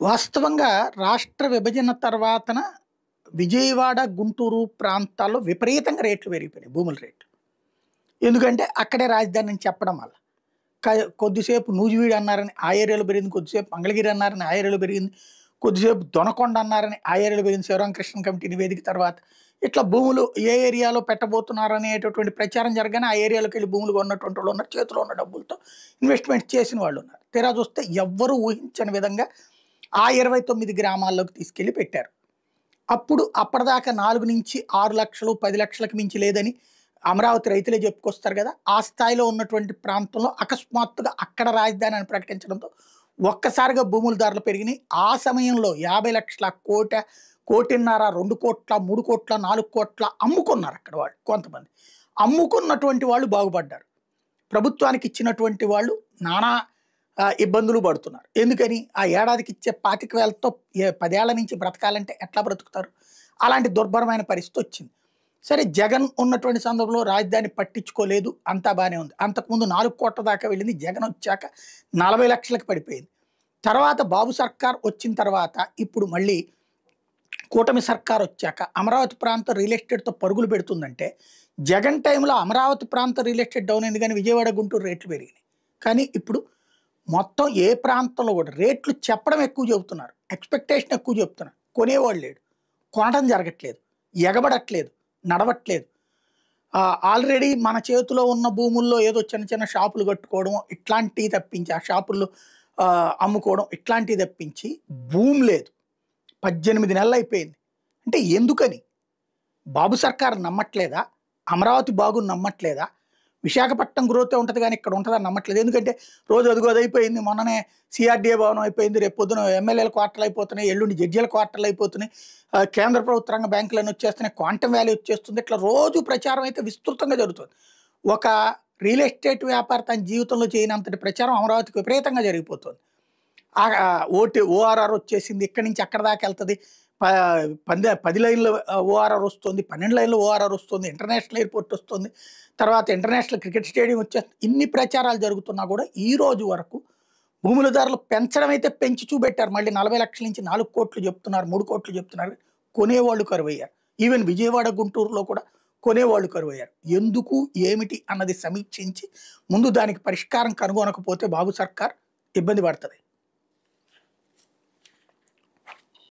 వాస్తవంగా రాష్ట్ర విభజన తర్వాతన విజయవాడ, గుంటూరు ప్రాంతాల్లో విపరీతంగా రేట్లు పెరిగిపోయినాయి భూముల రేట్లు. ఎందుకంటే అక్కడే రాజధాని అని చెప్పడం వల్ల. క కొద్దిసేపు నూజివీడు అన్నారని ఆ ఏరియాలో పెరిగింది. కొద్దిసేపు మంగళగిరి అన్నారని ఆ ఏరియాలో పెరిగింది. కొద్దిసేపు దొనకొండ అన్నారని ఆ ఏరియాలో పెరిగింది. శివరామకృష్ణ కమిటీ నివేదిక తర్వాత. ఇట్లా భూములు ఏ ఏరియాలో పెట్టబోతున్నారు అనేటటువంటి ప్రచారం జరగగానే ఆ ఏరియాలోకెళ్ళి భూములు కొన్నటువంటి వాళ్ళు ఉన్నారు. చేతిలో ఉన్న డబ్బులతో ఇన్వెస్ట్‌మెంట్ చేసిన వాళ్ళు ఉన్నారు. తీరా చూస్తే ఎవ్వరూ ఊహించని విధంగా ఆ 29 గ్రామాల్లోకి తీసుకెళ్ళి పెట్టారు. అప్పుడు అప్పటిదాకా 4-6 లక్షలు, 10 లక్షలకు మించి లేదని అమరావతి రైతులే చెప్పుకొస్తారు కదా! ఆ స్థాయిలో ఉన్నటువంటి ప్రాంతంలో అకస్మాత్తుగా అక్కడ రాజధాని అని ప్రకటించడంతో ఒక్కసారిగా భూముల ధరలు పెరిగినాయి. ఆ సమయంలో 50 లక్షల, కోట, కోటిన్నర, 2,00,00,000, 3,00,00,000, 4,00,00,000 అమ్ముకున్నారు అక్కడ వాళ్ళు కొంతమంది. అమ్ముకున్నటువంటి వాళ్ళు బాగుపడ్డారు. ప్రభుత్వానికి ఇచ్చినటువంటి వాళ్ళు నానా ఇబ్బందులు పడుతున్నారు. ఎందుకని? ఆ ఏడాదికి ఇచ్చే 25,000తో 10 ఏళ్ల నుంచి బ్రతకాలంటే ఎట్లా బ్రతుకుతారు? అలాంటి దుర్భరమైన పరిస్థితి వచ్చింది. సరే జగన్ ఉన్నటువంటి సందర్భంలో రాజధాని పట్టించుకోలేదు. అంతా బానే ఉంది. అంతకుముందు 4,00,00,000 దాకా వెళ్ళింది. జగన్ వచ్చాక 40 లక్షలకు పడిపోయింది. తర్వాత బాబు సర్కార్ వచ్చిన తర్వాత ఇప్పుడు మళ్ళీ కూటమి సర్కార్ వచ్చాక అమరావతి ప్రాంతం రియల్ ఎస్టేట్‌తో పరుగులు పెడుతుందంటే, జగన్ టైంలో అమరావతి ప్రాంతం రియల్ ఎస్టేట్ డౌన్ అయింది గానీ విజయవాడ, గుంటూరు రేట్లు పెరిగినాయి. కానీ ఇప్పుడు మొత్తం ఏ ప్రాంతంలో కూడా రేట్లు చెప్పడం ఎక్కువ చెబుతున్నారు. ఎక్స్‌పెక్టేషన్ ఎక్కువ చెప్తున్నారు. కొనేవాడు లేడు. కొనడం జరగట్లేదు. ఎగబడట్లేదు. నడవట్లేదు. ఆల్రెడీ మన చేతిలో ఉన్న భూముల్లో ఏదో చిన్న చిన్న షాపులు కట్టుకోవడం ఇట్లాంటివి తప్పించి, ఆ షాపుల్లో అమ్ముకోవడం ఇట్లాంటివి తప్పించి భూమి లేదు. 18 నెలలయిపోయింది. అంటే ఎందుకని? బాబు సర్కార్ నమ్మట్లేదా? అమరావతి బాగుని నమ్మట్లేదా? విశాఖపట్నం గ్రోతే ఉంటది గానీ ఇక్కడ ఉంటదని నమ్మట్లేదు. ఎందుకంటే రోజు అదిగో అదయిపోయింది. మొన్ననే సీఆర్‌డీఏ భవనం అయిపోయింది. రేపు పొద్దున ఎమ్మెల్యేల క్వార్టర్‌లు అయిపోతున్నాయి. ఎల్లుండి జడ్జీల క్వార్టర్‌లు అయిపోతున్నాయి. కేంద్ర ప్రభుత్వ రంగ బ్యాంకులన్నీ వచ్చేస్తున్నాయి. క్వాంటమ్ వాల్యూ వచ్చేస్తుంది. ఇట్లా రోజు ప్రచారం అయితే విస్తృతంగా జరుగుతుంది. ఒక రియల్ ఎస్టేట్ వ్యాపారి తన జీవితంలో చేయనంతటి ప్రచారం అమరావతికి విపరీతంగా జరిగిపోతుంది. ఓఆర్ఆర్ వచ్చేసింది. ఇక్కడి నుంచి అక్కడి దాకా వెళ్తది. ప 10 లైన్‌ల ఓఆర్ఆర్ వస్తుంది. 12 లైన్‌ల ఓఆర్ఆర్ వస్తుంది. ఇంటర్నేషనల్ ఎయిర్‌పోర్ట్ వస్తుంది. తర్వాత ఇంటర్నేషనల్ క్రికెట్ స్టేడియం వచ్చేస్తుంది. ఇన్ని ప్రచారాలు జరుగుతున్నా కూడా ఈ రోజు వరకు భూముల ధరలు పెంచడం అయితే పెంచి చూపెట్టారు. మళ్ళీ 40 లక్షల నుంచి 4,00,00,000 చెప్తున్నారు. 3,00,00,000 చెప్తున్నారు. కొనేవాళ్ళు కరువయ్యారు. ఈవెన్ విజయవాడ, గుంటూరులో కూడా కొనేవాళ్ళు కరువయ్యారు. ఎందుకు? ఏమిటి? అన్నది సమీక్షించి ముందు దానికి పరిష్కారం కనుగొనకపోతే బాబు సర్కార్ ఇబ్బంది పడతది.